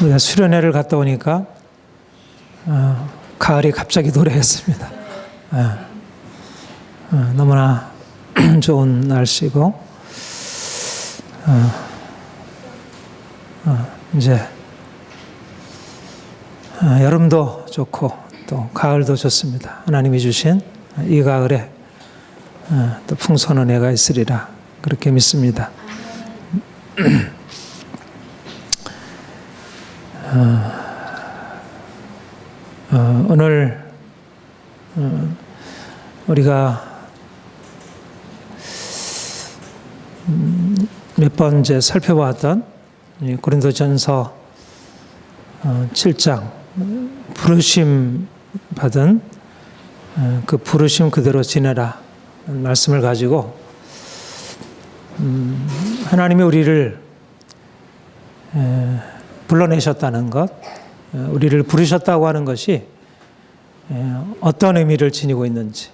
우리가 수련회를 갔다 오니까 가을이 갑자기 도래했습니다. 너무나 좋은 날씨고 이제 여름도 좋고 또 가을도 좋습니다. 하나님이 주신 이 가을에 또 풍성한 은혜가 있으리라 그렇게 믿습니다. 오늘 우리가 몇 번 이제 살펴봤던 고린도전서 7장 부르심 받은 그 부르심 그대로 지내라 말씀을 가지고 하나님이 우리를 불러내셨다는 것, 우리를 부르셨다고 하는 것이 어떤 의미를 지니고 있는지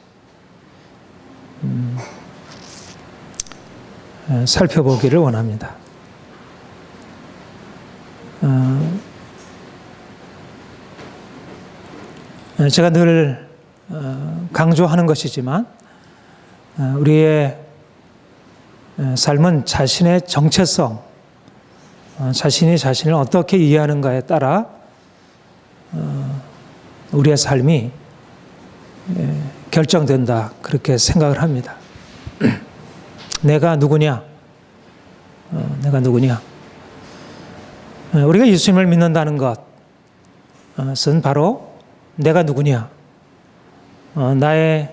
살펴보기를 원합니다. 제가 늘 강조하는 것이지만 우리의 삶은 자신의 정체성, 자신이 자신을 어떻게 이해하는가에 따라 우리의 삶이 결정된다 그렇게 생각을 합니다. 내가 누구냐? 내가 누구냐? 우리가 예수님을 믿는다는 것은 바로 내가 누구냐? 나의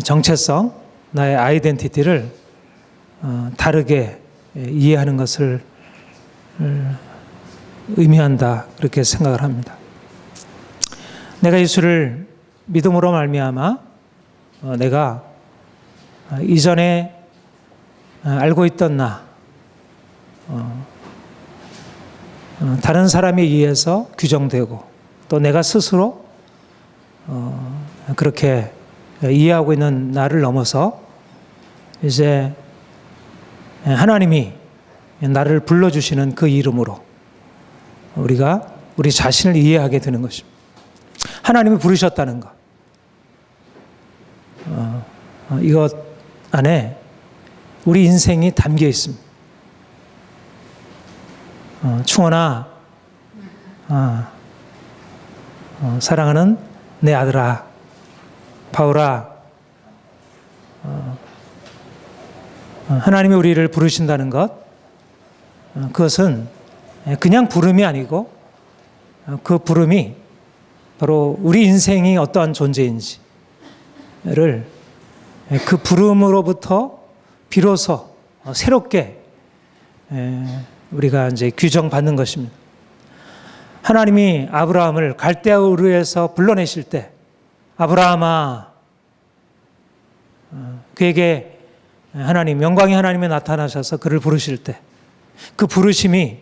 정체성, 나의 아이덴티티를 다르게 이해하는 것을 의미한다 그렇게 생각을 합니다. 내가 예수를 믿음으로 말미암아 내가 이전에 알고 있던 나, 다른 사람에 의해서 규정되고 또 내가 스스로 그렇게 이해하고 있는 나를 넘어서 이제 하나님이 나를 불러주시는 그 이름으로 우리가 우리 자신을 이해하게 되는 것입니다. 하나님이 부르셨다는 것, 이것 안에 우리 인생이 담겨 있습니다. 충원아, 사랑하는 내 아들아, 바울아, 하나님이 우리를 부르신다는 것, 그것은 그냥 부름이 아니고 그 부름이 바로 우리 인생이 어떠한 존재인지를 그 부름으로부터 비로소 새롭게 우리가 이제 규정받는 것입니다. 하나님이 아브라함을 갈대아 우르에서 불러내실 때 아브라함아, 그에게 하나님, 영광의 하나님이 나타나셔서 그를 부르실 때 그 부르심이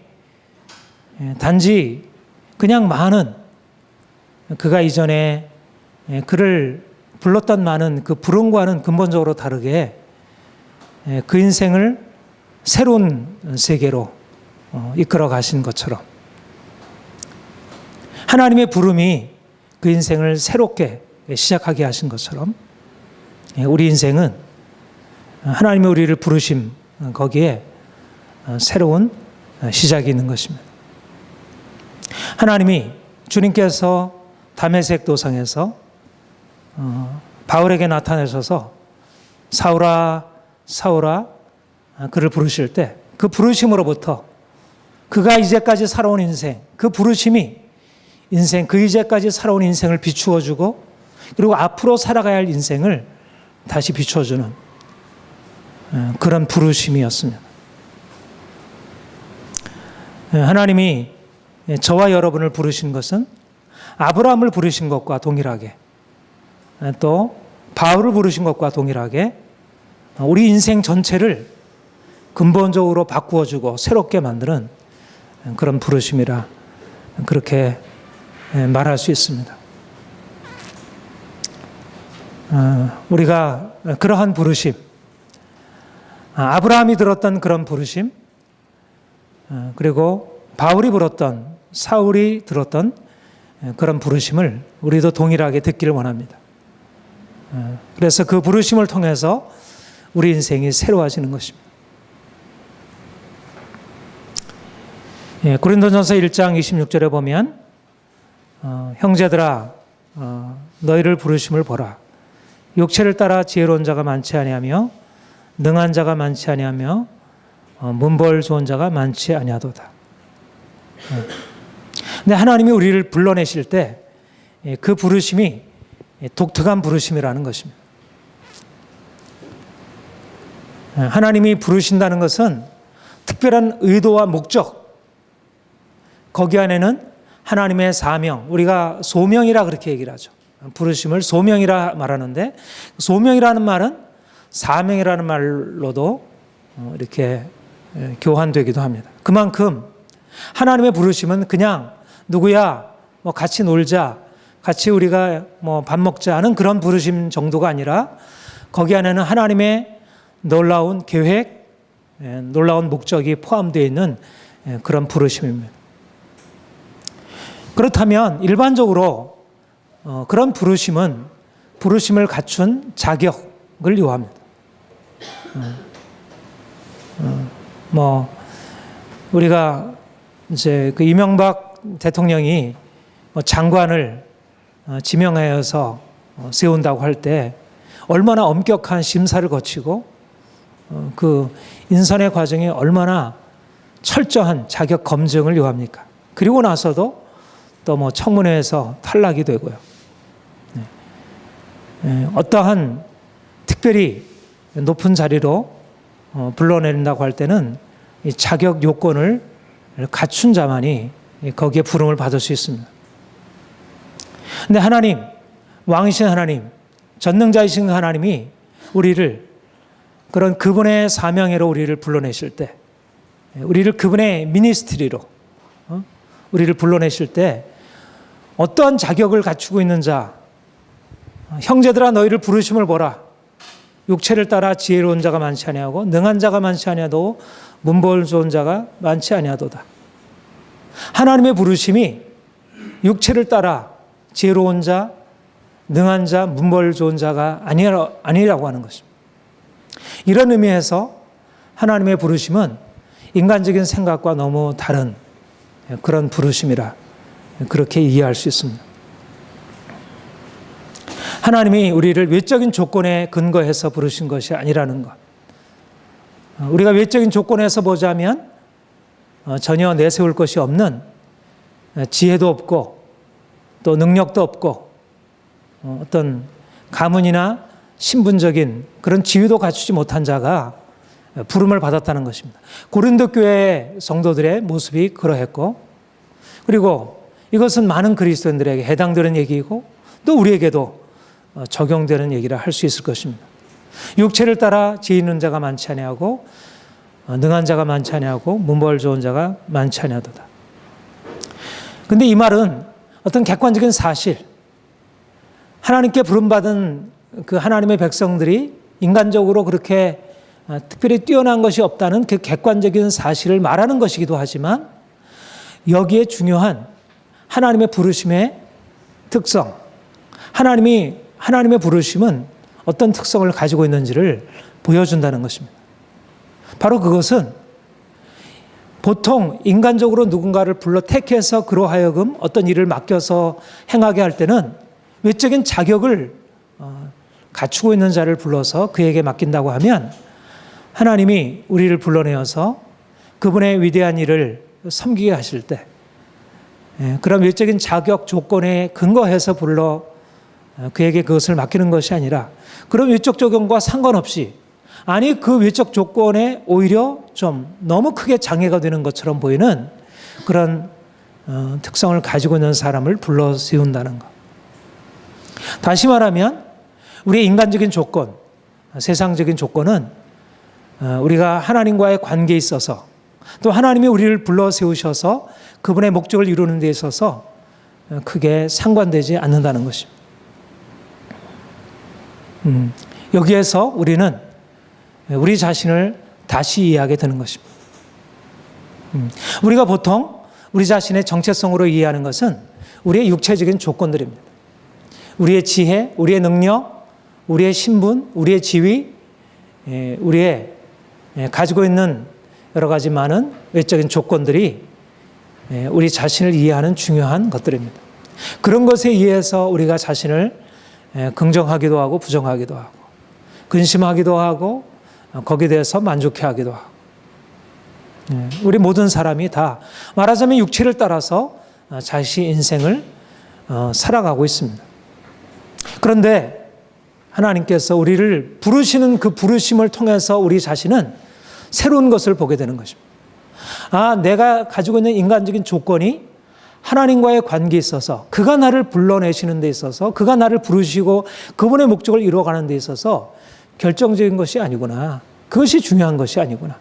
단지 그냥 많은 그가 이전에 그를 불렀던 많은 그 부름과는 근본적으로 다르게 그 인생을 새로운 세계로 이끌어 가신 것처럼 하나님의 부름이 그 인생을 새롭게 시작하게 하신 것처럼 우리 인생은 하나님이 우리를 부르심 거기에 새로운 시작이 있는 것입니다. 하나님이 주님께서 다메섹 도상에서 바울에게 나타나셔서 사울아 사울아 그를 부르실 때 그 부르심으로부터 그가 이제까지 살아온 인생, 그 부르심이 인생, 그 이제까지 살아온 인생을 비추어주고 그리고 앞으로 살아가야 할 인생을 다시 비춰주는 그런 부르심이었습니다. 하나님이 저와 여러분을 부르신 것은 아브라함을 부르신 것과 동일하게 또 바울을 부르신 것과 동일하게 우리 인생 전체를 근본적으로 바꾸어주고 새롭게 만드는 그런 부르심이라 그렇게 말할 수 있습니다. 우리가 그러한 부르심, 아브라함이 들었던 그런 부르심, 그리고 바울이 불었던, 사울이 들었던 그런 부르심을 우리도 동일하게 듣기를 원합니다. 그래서 그 부르심을 통해서 우리 인생이 새로워지는 것입니다. 고린도전서 1장 26절에 보면 형제들아 너희를 부르심을 보라. 육체를 따라 지혜로운 자가 많지 아니하며 능한 자가 많지 아니하며 문벌 좋은 자가 많지 아니하도다. 근데 하나님이 우리를 불러내실 때 그 부르심이 독특한 부르심이라는 것입니다. 하나님이 부르신다는 것은 특별한 의도와 목적, 거기 안에는 하나님의 사명, 우리가 소명이라 그렇게 얘기를 하죠. 부르심을 소명이라 말하는데, 소명이라는 말은 사명이라는 말로도 이렇게 교환되기도 합니다. 그만큼 하나님의 부르심은 그냥 누구야 뭐 같이 놀자, 같이 우리가 뭐 밥 먹자 하는 그런 부르심 정도가 아니라 거기 안에는 하나님의 놀라운 계획, 놀라운 목적이 포함되어 있는 그런 부르심입니다. 그렇다면 일반적으로 그런 부르심을 갖춘 자격을 요합니다. 우리가 이제 그 이명박 대통령이 장관을 지명하여서 세운다고 할 때 얼마나 엄격한 심사를 거치고 그 인선의 과정이 얼마나 철저한 자격 검증을 요합니까? 그리고 나서도 또 청문회에서 탈락이 되고요. 어떠한 특별히 높은 자리로 불러내린다고 할 때는 이 자격 요건을 갖춘 자만이 거기에 부름을 받을 수 있습니다. 근데 하나님, 왕이신 하나님, 전능자이신 하나님이 우리를 그런 그분의 사명회로 우리를 불러내실 때, 우리를 그분의 미니스트리로 우리를 불러내실 때 어떠한 자격을 갖추고 있는 자, 형제들아 너희를 부르심을 보라. 육체를 따라 지혜로운 자가 많지 아니하고 능한 자가 많지 아니하도 문벌 좋은 자가 많지 아니하도다. 하나님의 부르심이 육체를 따라 지혜로운 자, 능한 자, 문벌 좋은 자가 아니라고 하는 것입니다. 이런 의미에서 하나님의 부르심은 인간적인 생각과 너무 다른 그런 부르심이라 그렇게 이해할 수 있습니다. 하나님이 우리를 외적인 조건에 근거해서 부르신 것이 아니라는 것. 우리가 외적인 조건에서 보자면 전혀 내세울 것이 없는 지혜도 없고 또 능력도 없고 어떤 가문이나 신분적인 그런 지위도 갖추지 못한 자가 부름을 받았다는 것입니다. 고린도 교회 성도들의 모습이 그러했고, 그리고 이것은 많은 그리스도인들에게 해당되는 얘기이고 또 우리에게도 적용되는 얘기라 할 수 있을 것입니다. 육체를 따라 지혜 있는 자가 많지 아니하고 능한 자가 많지 아니하고 문벌 좋은 자가 많지 아니하도다. 그런데 이 말은 어떤 객관적인 사실, 하나님께 부름받은 그 하나님의 백성들이 인간적으로 그렇게 특별히 뛰어난 것이 없다는 그 객관적인 사실을 말하는 것이기도 하지만, 여기에 중요한 하나님의 부르심의 특성, 하나님의 부르심은 어떤 특성을 가지고 있는지를 보여준다는 것입니다. 바로 그것은 보통 인간적으로 누군가를 불러 택해서 그로 하여금 어떤 일을 맡겨서 행하게 할 때는 외적인 자격을 갖추고 있는 자를 불러서 그에게 맡긴다고 하면, 하나님이 우리를 불러내어서 그분의 위대한 일을 섬기게 하실 때 그런 외적인 자격 조건에 근거해서 불러 그에게 그것을 맡기는 것이 아니라, 그런 외적 조건과 상관없이, 아니 그 외적 조건에 오히려 좀 너무 크게 장애가 되는 것처럼 보이는 그런 특성을 가지고 있는 사람을 불러 세운다는 것. 다시 말하면 우리의 인간적인 조건, 세상적인 조건은 우리가 하나님과의 관계에 있어서, 또 하나님이 우리를 불러 세우셔서 그분의 목적을 이루는 데 있어서 크게 상관되지 않는다는 것입니다. 여기에서 우리는 우리 자신을 다시 이해하게 되는 것입니다. 우리가 보통 우리 자신의 정체성으로 이해하는 것은 우리의 육체적인 조건들입니다. 우리의 지혜, 우리의 능력, 우리의 신분, 우리의 지위, 우리의 가지고 있는 여러 가지 많은 외적인 조건들이 우리 자신을 이해하는 중요한 것들입니다. 그런 것에 의해서 우리가 자신을 긍정하기도 하고 부정하기도 하고 근심하기도 하고 거기에 대해서 만족해하기도 하고 우리 모든 사람이 다 말하자면 육체를 따라서 자신의 인생을 살아가고 있습니다. 그런데 하나님께서 우리를 부르시는 그 부르심을 통해서 우리 자신은 새로운 것을 보게 되는 것입니다. 내가 가지고 있는 인간적인 조건이 하나님과의 관계에 있어서 그가 나를 불러내시는 데 있어서 그가 나를 부르시고 그분의 목적을 이루어가는 데 있어서 결정적인 것이 아니구나. 그것이 중요한 것이 아니구나.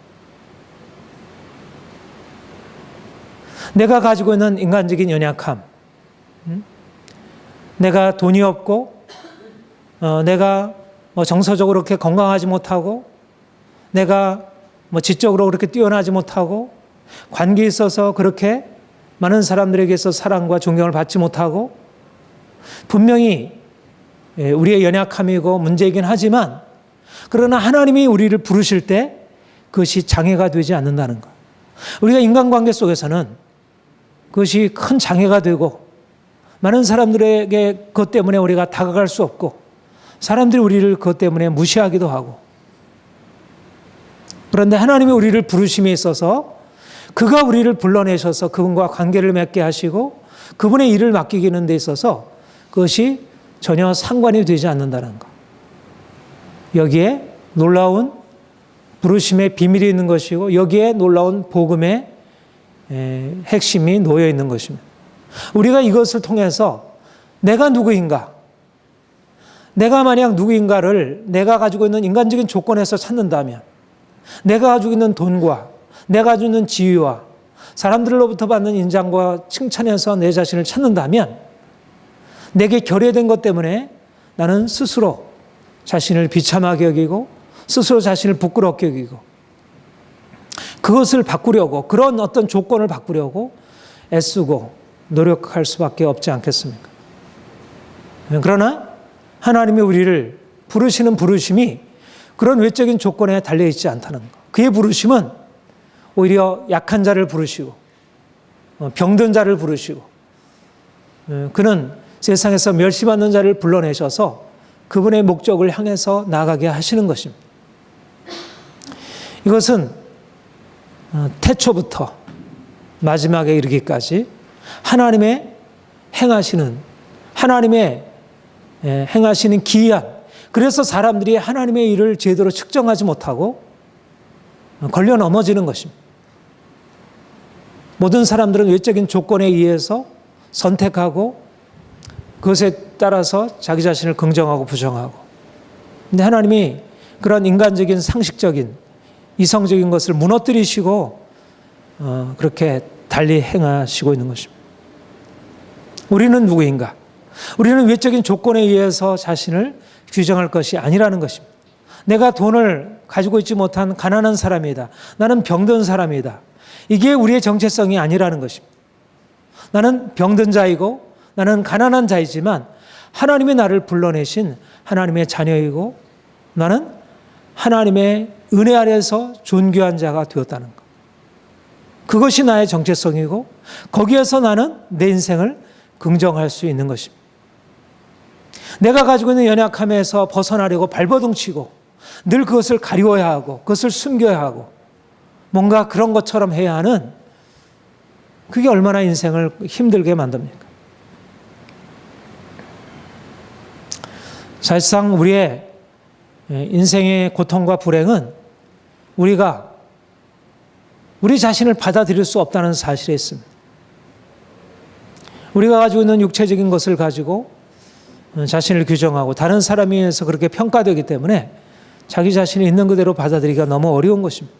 내가 가지고 있는 인간적인 연약함, 내가 돈이 없고 내가 정서적으로 그렇게 건강하지 못하고 내가 지적으로 그렇게 뛰어나지 못하고 관계에 있어서 그렇게 많은 사람들에게서 사랑과 존경을 받지 못하고 분명히 우리의 연약함이고 문제이긴 하지만 그러나 하나님이 우리를 부르실 때 그것이 장애가 되지 않는다는 것. 우리가 인간관계 속에서는 그것이 큰 장애가 되고 많은 사람들에게 그것 때문에 우리가 다가갈 수 없고 사람들이 우리를 그것 때문에 무시하기도 하고 그런데 하나님이 우리를 부르심에 있어서 그가 우리를 불러내셔서 그분과 관계를 맺게 하시고 그분의 일을 맡기기는 데 있어서 그것이 전혀 상관이 되지 않는다는 것. 여기에 놀라운 부르심의 비밀이 있는 것이고 여기에 놀라운 복음의 핵심이 놓여 있는 것입니다. 우리가 이것을 통해서 내가 누구인가? 내가 만약 누구인가를 내가 가지고 있는 인간적인 조건에서 찾는다면 내가 가지고 있는 돈과 내가 가지고 있는 지위와 사람들로부터 받는 인정과 칭찬에서 내 자신을 찾는다면 내게 결여된 것 때문에 나는 스스로 자신을 비참하게 여기고 스스로 자신을 부끄럽게 여기고 그것을 바꾸려고 그런 어떤 조건을 바꾸려고 애쓰고 노력할 수밖에 없지 않겠습니까? 그러나 하나님이 우리를 부르시는 부르심이 그런 외적인 조건에 달려있지 않다는 것. 그의 부르심은 오히려 약한 자를 부르시고 병든 자를 부르시고 그는 세상에서 멸시받는 자를 불러내셔서 그분의 목적을 향해서 나아가게 하시는 것입니다. 이것은 태초부터 마지막에 이르기까지 하나님의 행하시는 기이한 그래서 사람들이 하나님의 일을 제대로 측정하지 못하고 걸려 넘어지는 것입니다. 모든 사람들은 외적인 조건에 의해서 선택하고 그것에 따라서 자기 자신을 긍정하고 부정하고 근데 하나님이 그런 인간적인 상식적인 이성적인 것을 무너뜨리시고 그렇게 달리 행하시고 있는 것입니다. 우리는 누구인가? 우리는 외적인 조건에 의해서 자신을 규정할 것이 아니라는 것입니다. 내가 돈을 가지고 있지 못한 가난한 사람이다. 나는 병든 사람이다. 이게 우리의 정체성이 아니라는 것입니다. 나는 병든 자이고 나는 가난한 자이지만 하나님이 나를 불러내신 하나님의 자녀이고 나는 하나님의 은혜 아래서 존귀한 자가 되었다는 것. 그것이 나의 정체성이고 거기에서 나는 내 인생을 긍정할 수 있는 것입니다. 내가 가지고 있는 연약함에서 벗어나려고 발버둥치고 늘 그것을 가리워야 하고 그것을 숨겨야 하고 뭔가 그런 것처럼 해야 하는 그게 얼마나 인생을 힘들게 만듭니까? 사실상 우리의 인생의 고통과 불행은 우리가 우리 자신을 받아들일 수 없다는 사실에 있습니다. 우리가 가지고 있는 육체적인 것을 가지고 자신을 규정하고 다른 사람에 의해서 그렇게 평가되기 때문에 자기 자신이 있는 그대로 받아들이기가 너무 어려운 것입니다.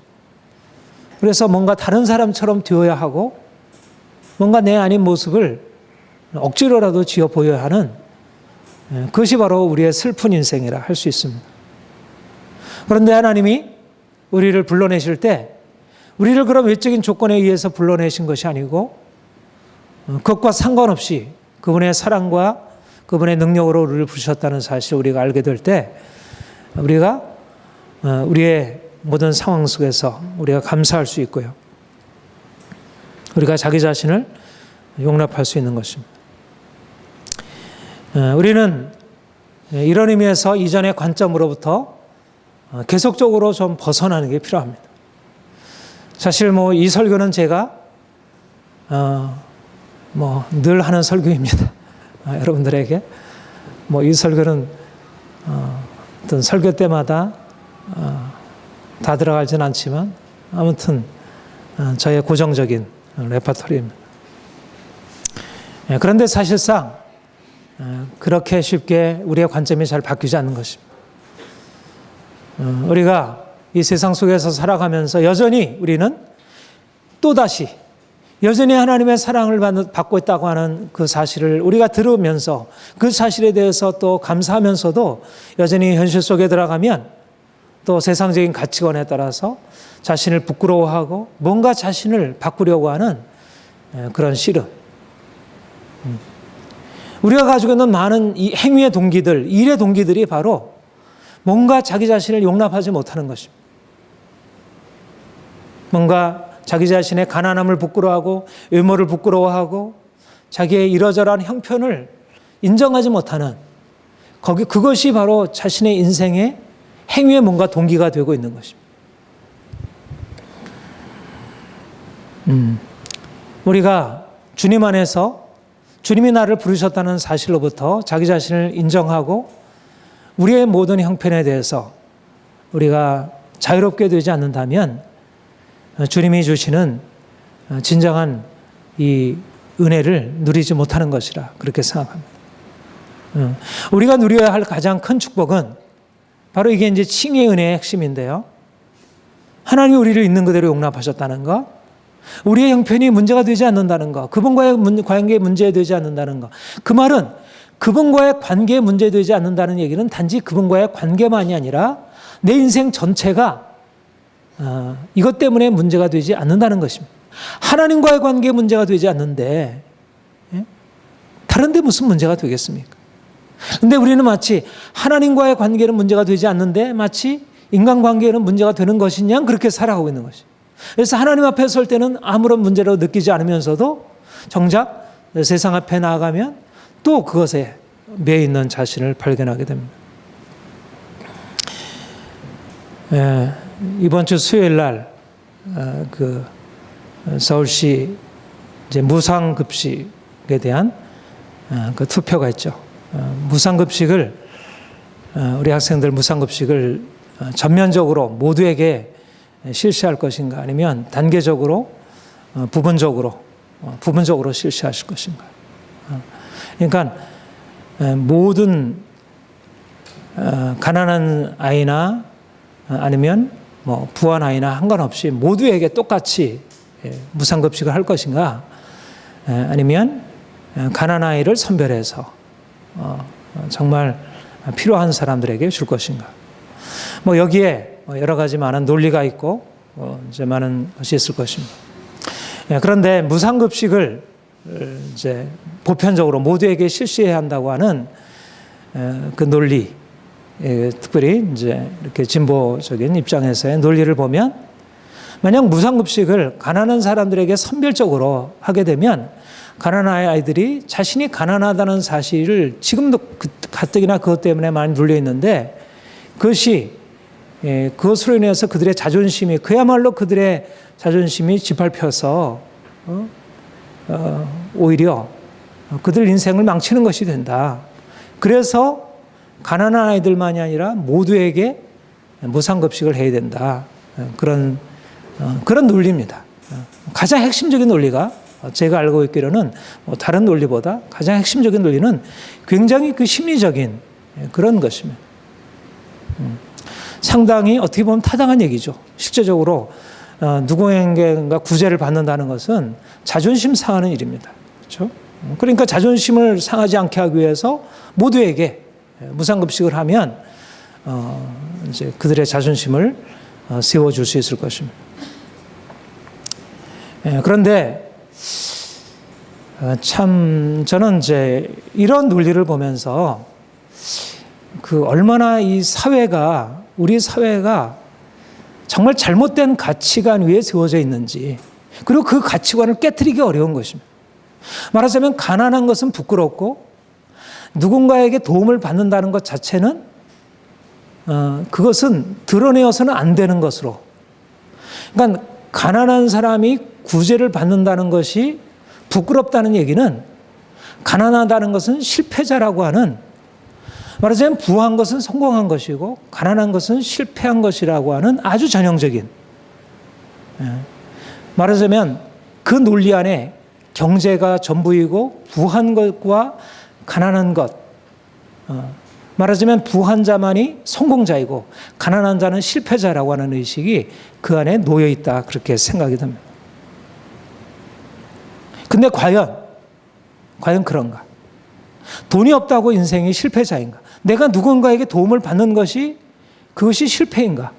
그래서 뭔가 다른 사람처럼 되어야 하고 뭔가 내 아닌 모습을 억지로라도 지어 보여야 하는 그것이 바로 우리의 슬픈 인생이라 할 수 있습니다. 그런데 하나님이 우리를 불러내실 때 우리를 그런 외적인 조건에 의해서 불러내신 것이 아니고 그것과 상관없이 그분의 사랑과 그분의 능력으로 우리를 부르셨다는 사실을 우리가 알게 될 때 우리가 우리의 모든 상황 속에서 우리가 감사할 수 있고요. 우리가 자기 자신을 용납할 수 있는 것입니다. 우리는 이런 의미에서 이전의 관점으로부터 계속적으로 좀 벗어나는 게 필요합니다. 사실 이 설교는 제가 늘 하는 설교입니다. 여러분들에게 이 설교는 어떤 설교 때마다 다 들어가진 않지만 아무튼 저의 고정적인 레퍼토리입니다. 그런데 사실상 그렇게 쉽게 우리의 관점이 잘 바뀌지 않는 것입니다. 우리가 이 세상 속에서 살아가면서 여전히 우리는 또다시 여전히 하나님의 사랑을 받고 있다고 하는 그 사실을 우리가 들으면서 그 사실에 대해서 또 감사하면서도 여전히 현실 속에 들어가면 또 세상적인 가치관에 따라서 자신을 부끄러워하고 뭔가 자신을 바꾸려고 하는 그런 씨름. 우리가 가지고 있는 많은 이 행위의 동기들, 일의 동기들이 바로 뭔가 자기 자신을 용납하지 못하는 것입니다. 뭔가 자기 자신의 가난함을 부끄러워하고 외모를 부끄러워하고 자기의 이러저러한 형편을 인정하지 못하는 그것이 바로 자신의 인생의 행위의 뭔가 동기가 되고 있는 것입니다. 우리가 주님 안에서 주님이 나를 부르셨다는 사실로부터 자기 자신을 인정하고 우리의 모든 형편에 대해서 우리가 자유롭게 되지 않는다면 주님이 주시는 진정한 이 은혜를 누리지 못하는 것이라 그렇게 생각합니다. 우리가 누려야 할 가장 큰 축복은 바로 이게 이제 칭의 은혜의 핵심인데요. 하나님이 우리를 있는 그대로 용납하셨다는 것, 우리의 형편이 문제가 되지 않는다는 것, 그분과의 관계에 문제되지 않는다는 것. 그 말은 그분과의 관계에 문제되지 않는다는 얘기는 단지 그분과의 관계만이 아니라 내 인생 전체가 이것 때문에 문제가 되지 않는다는 것입니다. 하나님과의 관계에 문제가 되지 않는데 다른 데 무슨 문제가 되겠습니까? 그런데 우리는 마치 하나님과의 관계는 문제가 되지 않는데 마치 인간관계에는 문제가 되는 것이냐 그렇게 살아가고 있는 것이죠. 그래서 하나님 앞에 설 때는 아무런 문제라고 느끼지 않으면서도 정작 세상 앞에 나아가면 또 그것에 매여 있는 자신을 발견하게 됩니다. 이번 주 수요일 날 그 서울시 이제 무상급식에 대한 그 투표가 있죠. 무상급식을 우리 학생들 무상급식을 전면적으로 모두에게 실시할 것인가 아니면 단계적으로 부분적으로 실시하실 것인가. 그러니까 모든 가난한 아이나 아니면 부한 아이나 상관없이 모두에게 똑같이 무상급식을 할 것인가 아니면 가난한 아이를 선별해서 정말 필요한 사람들에게 줄 것인가. 여기에 여러 가지 많은 논리가 있고 이제 많은 것이 있을 것입니다. 그런데 무상급식을 이제 보편적으로 모두에게 실시해야 한다고 하는 그 논리, 특별히 이제 이렇게 진보적인 입장에서의 논리를 보면 만약 무상급식을 가난한 사람들에게 선별적으로 하게 되면 가난한 아이들이 자신이 가난하다는 사실을 지금도 가뜩이나 그것 때문에 많이 눌려 있는데 그것으로 인해서 그들의 자존심이 그야말로 그들의 자존심이 짓밟혀서 오히려 그들 인생을 망치는 것이 된다. 그래서 가난한 아이들만이 아니라 모두에게 무상급식을 해야 된다. 그런 논리입니다. 가장 핵심적인 논리가 제가 알고 있기로는 다른 논리보다 가장 핵심적인 논리는 굉장히 그 심리적인 그런 것입니다. 상당히 어떻게 보면 타당한 얘기죠. 실제적으로 누구에게인가 구제를 받는다는 것은 자존심 상하는 일입니다. 그렇죠? 그러니까 자존심을 상하지 않게 하기 위해서 모두에게 무상급식을 하면 이제 그들의 자존심을 세워줄 수 있을 것입니다. 그런데 참 저는 이제 이런 논리를 보면서 얼마나 우리 사회가 정말 잘못된 가치관 위에 세워져 있는지, 그리고 그 가치관을 깨트리기 어려운 것입니다. 말하자면 가난한 것은 부끄럽고 누군가에게 도움을 받는다는 것 자체는 그것은 드러내어서는 안 되는 것으로, 그러니까 가난한 사람이 구제를 받는다는 것이 부끄럽다는 얘기는 가난하다는 것은 실패자라고 하는, 말하자면 부한 것은 성공한 것이고 가난한 것은 실패한 것이라고 하는 아주 전형적인, 말하자면 그 논리 안에 경제가 전부이고 부한 것과 가난한 것, 말하자면 부한 자만이 성공자이고 가난한 자는 실패자라고 하는 의식이 그 안에 놓여 있다, 그렇게 생각이 듭니다. 근데 과연 그런가? 돈이 없다고 인생이 실패자인가? 내가 누군가에게 도움을 받는 것이 그것이 실패인가?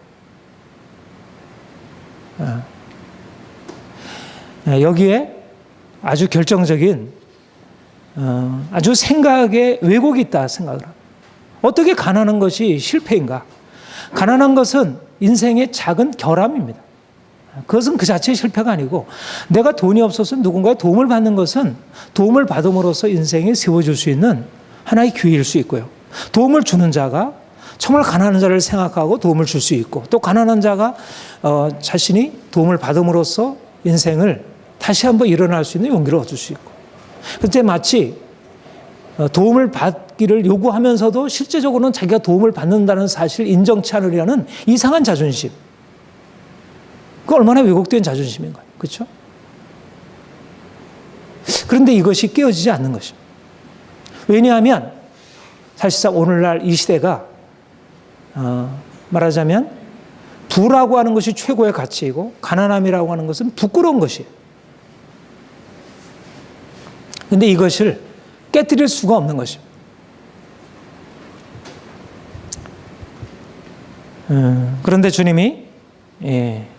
여기에 아주 결정적인 아주 생각에 왜곡이 있다 생각을 합니다. 어떻게 가난한 것이 실패인가? 가난한 것은 인생의 작은 결함입니다. 그것은 그 자체의 실패가 아니고, 내가 돈이 없어서 누군가의 도움을 받는 것은 도움을 받음으로써 인생이 세워질 수 있는 하나의 기회일 수 있고요. 도움을 주는 자가 정말 가난한 자를 생각하고 도움을 줄 수 있고, 또 가난한 자가 자신이 도움을 받음으로써 인생을 다시 한번 일어날 수 있는 용기를 얻을 수 있고, 그때 마치 도움을 받기를 요구하면서도 실제적으로는 자기가 도움을 받는다는 사실을 인정치 않으려는 이상한 자존심. 그 얼마나 왜곡된 자존심인가요? 그렇죠? 그런데 이것이 깨어지지 않는 것입니다. 왜냐하면 사실상 오늘날 이 시대가 말하자면 부라고 하는 것이 최고의 가치이고 가난함이라고 하는 것은 부끄러운 것이에요. 그런데 이것을 깨뜨릴 수가 없는 것입니다. 그런데 주님이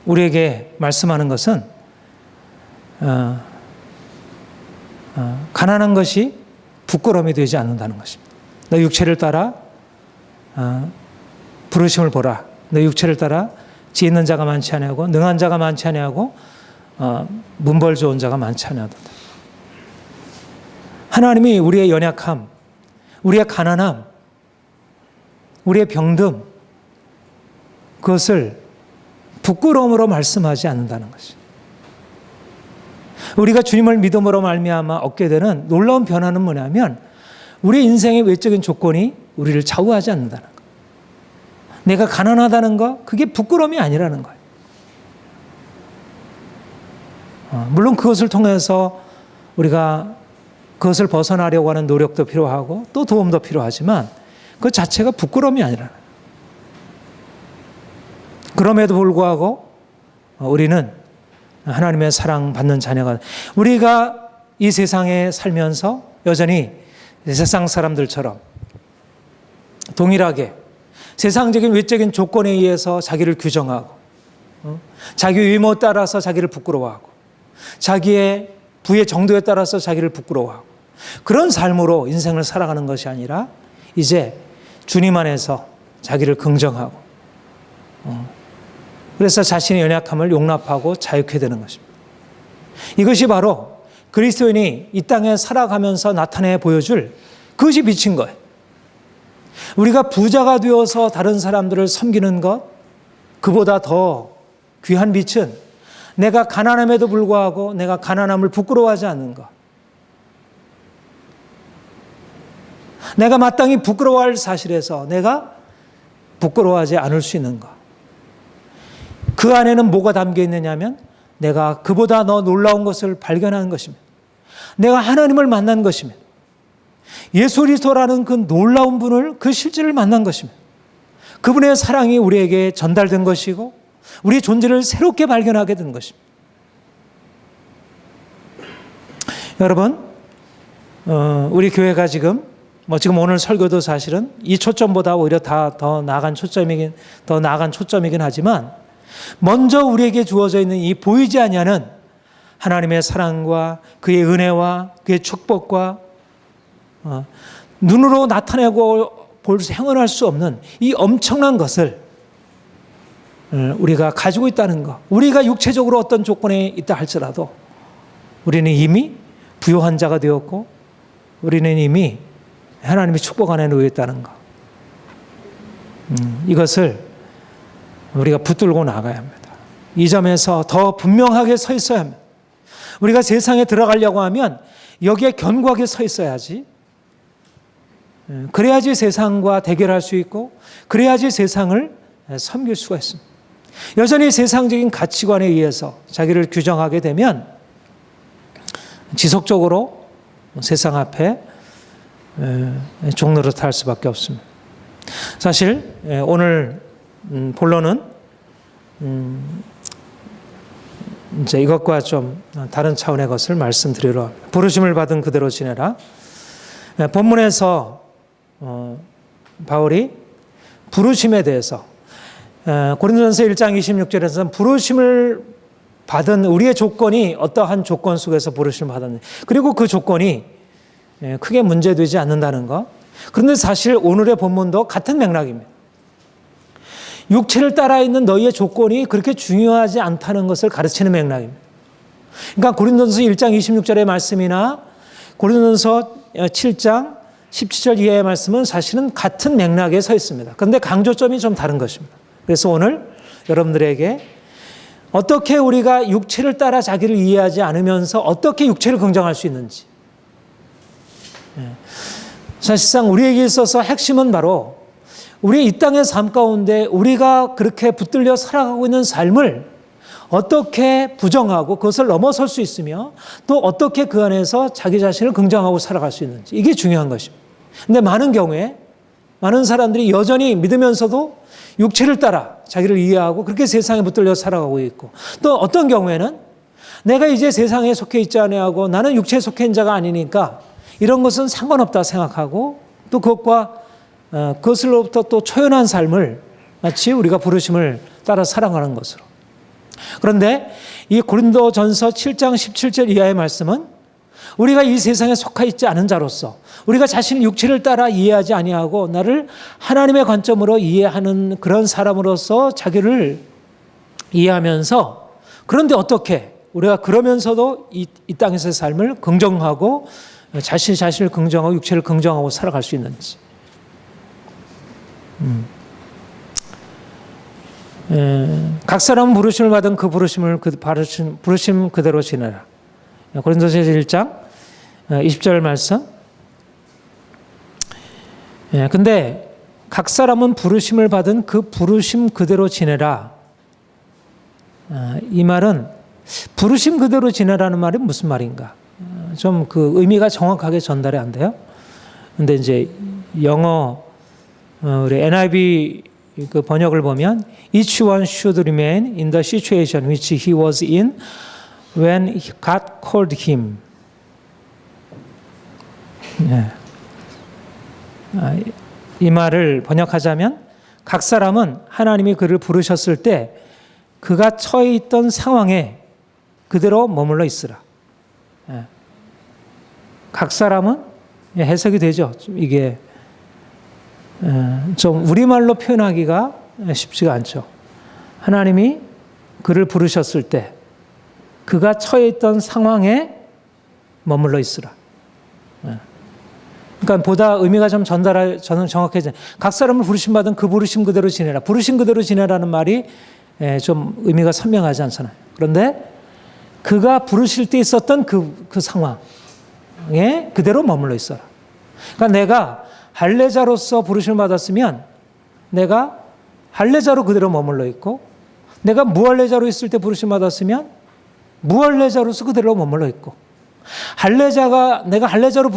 우리에게 말씀하는 것은 가난한 것이 부끄러움이 되지 않는다는 것입니다. 너 육체를 따라 부르심을 보라. 너 육체를 따라 지혜 있는 자가 많지 아니하고 능한 자가 많지 아니하고 문벌 좋은 자가 많지 아니하다. 하나님이 우리의 연약함, 우리의 가난함, 우리의 병듦, 그것을 부끄러움으로 말씀하지 않는다는 것이. 우리가 주님을 믿음으로 말미암아 얻게 되는 놀라운 변화는 뭐냐면, 우리의 인생의 외적인 조건이 우리를 좌우하지 않는다는 것. 내가 가난하다는 것, 그게 부끄러움이 아니라는 거예요. 물론 그것을 통해서 우리가 그것을 벗어나려고 하는 노력도 필요하고 또 도움도 필요하지만 그 자체가 부끄러움이 아니라는 거예요. 그럼에도 불구하고 우리는 하나님의 사랑받는 자녀가, 우리가 이 세상에 살면서 여전히 세상 사람들처럼 동일하게 세상적인 외적인 조건에 의해서 자기를 규정하고 자기 의무에 따라서 자기를 부끄러워하고 자기의 부의 정도에 따라서 자기를 부끄러워하고 그런 삶으로 인생을 살아가는 것이 아니라 이제 주님 안에서 자기를 긍정하고 그래서 자신의 연약함을 용납하고 자유케 되는 것입니다. 이것이 바로 그리스도인이 이 땅에 살아가면서 나타내 보여줄 그것이 빛인 거예요. 우리가 부자가 되어서 다른 사람들을 섬기는 것, 그보다 더 귀한 빛은 내가 가난함에도 불구하고 내가 가난함을 부끄러워하지 않는 것, 내가 마땅히 부끄러워할 사실에서 내가 부끄러워하지 않을 수 있는 것. 그 안에는 뭐가 담겨 있느냐면 내가 그보다 더 놀라운 것을 발견하는 것입니다. 내가 하나님을 만난 것입니다. 예수 그리스도라는 그 놀라운 분을, 그 실제를 만난 것입니다. 그분의 사랑이 우리에게 전달된 것이고 우리의 존재를 새롭게 발견하게 된 것입니다. 여러분, 우리 교회가 지금 오늘 설교도 사실은 이 초점보다 오히려 더 나아간 초점이긴 하지만 먼저 우리에게 주어져 있는 이 보이지 아니하는 하나님의 사랑과 그의 은혜와 그의 축복과 눈으로 나타내고 행언할 수 없는 이 엄청난 것을 우리가 가지고 있다는 것. 우리가 육체적으로 어떤 조건에 있다 할지라도 우리는 이미 부요한 자가 되었고 우리는 이미 하나님의 축복 안에 놓여 있다는 것. 이것을 우리가 붙들고 나가야 합니다. 이 점에서 더 분명하게 서 있어야 합니다. 우리가 세상에 들어가려고 하면 여기에 견고하게 서 있어야지. 그래야지 세상과 대결할 수 있고 그래야지 세상을 섬길 수가 있습니다. 여전히 세상적인 가치관에 의해서 자기를 규정하게 되면 지속적으로 세상 앞에 종노릇할 수밖에 없습니다. 사실 오늘 본론은 이제 이것과 좀 다른 차원의 것을 말씀드리려 합니다. 부르심을 받은 그대로 지내라. 본문에서 바울이 부르심에 대해서 고린도전서 1장 26절에서는 부르심을 받은 우리의 조건이 어떠한 조건 속에서 부르심을 받았는지 그리고 그 조건이 크게 문제되지 않는다는 것. 그런데 사실 오늘의 본문도 같은 맥락입니다. 육체를 따라 있는 너희의 조건이 그렇게 중요하지 않다는 것을 가르치는 맥락입니다. 그러니까 고린도전서 1장 26절의 말씀이나 고린도전서 7장 17절 이하의 말씀은 사실은 같은 맥락에 서 있습니다. 그런데 강조점이 좀 다른 것입니다. 그래서 오늘 여러분들에게 어떻게 우리가 육체를 따라 자기를 이해하지 않으면서 어떻게 육체를 긍정할 수 있는지. 사실상 우리에게 있어서 핵심은 바로 우리 이 땅의 삶 가운데 우리가 그렇게 붙들려 살아가고 있는 삶을 어떻게 부정하고 그것을 넘어설 수 있으며 또 어떻게 그 안에서 자기 자신을 긍정하고 살아갈 수 있는지 이게 중요한 것입니다. 그런데 많은 경우에 많은 사람들이 여전히 믿으면서도 육체를 따라 자기를 이해하고 그렇게 세상에 붙들려 살아가고 있고 또 어떤 경우에는 내가 이제 세상에 속해 있지 아니하고 나는 육체에 속해 있는 자가 아니니까 이런 것은 상관없다 생각하고 또 그것으로부터 또 초연한 삶을 마치 우리가 부르심을 따라 살아가는 것으로. 그런데 이 고린도전서 7장 17절 이하의 말씀은 우리가 이 세상에 속해 있지 않은 자로서 우리가 자신의 육체를 따라 이해하지 아니하고 나를 하나님의 관점으로 이해하는 그런 사람으로서 자기를 이해하면서 그런데 어떻게 우리가 그러면서도 이 땅에서의 삶을 긍정하고 자신을 긍정하고 육체를 긍정하고 살아갈 수 있는지. 각 사람은 부르심을 받은 그 부르심 그대로 지내라. 고린도전서 1장 20절 말씀. 근데 각 사람은 부르심을 받은 그 부르심 그대로 지내라. 이 말은 부르심 그대로 지내라는 말이 무슨 말인가? 좀 그 의미가 정확하게 전달이 안 돼요. 근데 이제 영어 우리 NIV 그 번역을 보면 each one should remain in the situation which he was in when God called him. 이 말을 번역하자면 각 사람은 하나님이 그를 부르셨을 때 그가 처해 있던 상황에 그대로 머물러 있으라. 각 사람은 해석이 되죠. 이게 좀 우리말로 표현하기가 쉽지가 않죠. 하나님이 그를 부르셨을 때 그가 처해 있던 상황에 머물러 있으라. 그러니까 보다 의미가 좀 저는 정확해져. 각 사람을 부르심 받은 그 부르심 그대로 지내라. 부르심 그대로 지내라는 말이 좀 의미가 선명하지 않잖아요. 그런데 그가 부르실 때 있었던 그 상황에 그대로 머물러 있어라. 그러니까 내가 할례자로서 부르심을 받았으면 내가 할례자로 그대로 머물러 있고 내가 무할례자로 있을 때 부르심 받았으면 무할례자로서 그대로 머물러 있고 내가 할례자로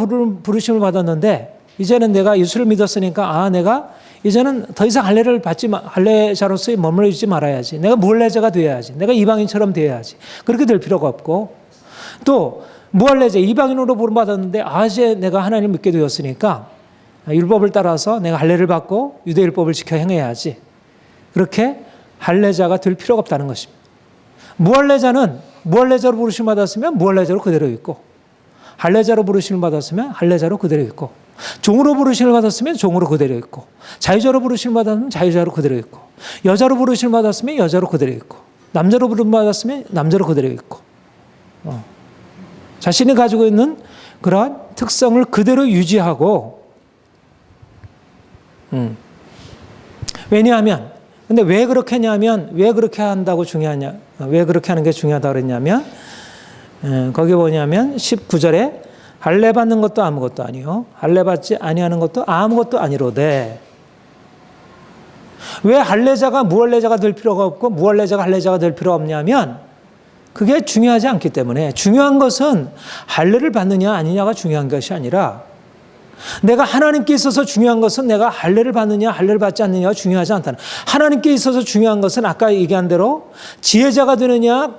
부르심을 받았는데 이제는 내가 예수를 믿었으니까 내가 이제는 더 이상 할례자로서 머물러 있지 말아야지. 내가 무할례자가 되어야지. 내가 이방인처럼 되어야지. 그렇게 될 필요가 없고 또 무할례자 이방인으로 부름받았는데 이제 내가 하나님을 믿게 되었으니까 율법을 따라서 내가 할례를 받고 유대율법을 지켜 행해야지. 그렇게 할례자가 될 필요가 없다는 것입니다. 무할례자로 부르심을 받았으면 무할례자로 그대로 있고, 할례자로 부르심을 받았으면 할례자로 그대로 있고, 종으로 부르심을 받았으면 종으로 그대로 있고, 자유자로 부르심을 받았으면 자유자로 그대로 있고, 여자로 부르심을 받았으면 여자로 그대로 있고, 남자로 부르심을 받았으면 남자로 그대로 있고, 자신이 가지고 있는 그러한 특성을 그대로 유지하고, 왜냐하면, 근데 왜 그렇게 했냐면, 왜 그렇게 한다고 중요하냐, 왜 그렇게 하는 게 중요하다고 그랬냐면, 거기 뭐냐면 19절에 할례 받는 것도 아무것도 아니요, 할례 받지 아니하는 것도 아무것도 아니로되. 왜 할례자가 무할례자가 될 필요가 없고 무할례자가 할례자가 될 필요가 없냐면, 그게 중요하지 않기 때문에. 중요한 것은 할례를 받느냐 아니냐가 중요한 것이 아니라, 내가 하나님께 있어서 중요한 것은 내가 할례를 받느냐 할례를 받지 않느냐가 중요하지 않다는. 하나님께 있어서 중요한 것은 아까 얘기한 대로 지혜자가 되느냐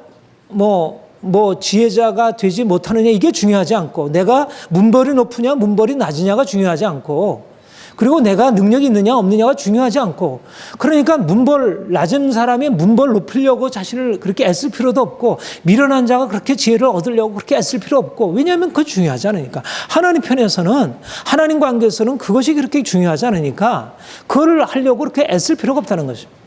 지혜자가 되지 못하느냐, 이게 중요하지 않고, 내가 문벌이 높으냐 문벌이 낮으냐가 중요하지 않고, 그리고 내가 능력이 있느냐 없느냐가 중요하지 않고, 그러니까 문벌 낮은 사람이 문벌 높이려고 자신을 그렇게 애쓸 필요도 없고, 미련한 자가 그렇게 지혜를 얻으려고 그렇게 애쓸 필요 없고, 왜냐하면 그거 중요하지 않으니까. 하나님 편에서는, 하나님 관계에서는 그것이 그렇게 중요하지 않으니까 그걸 하려고 그렇게 애쓸 필요가 없다는 것입니다.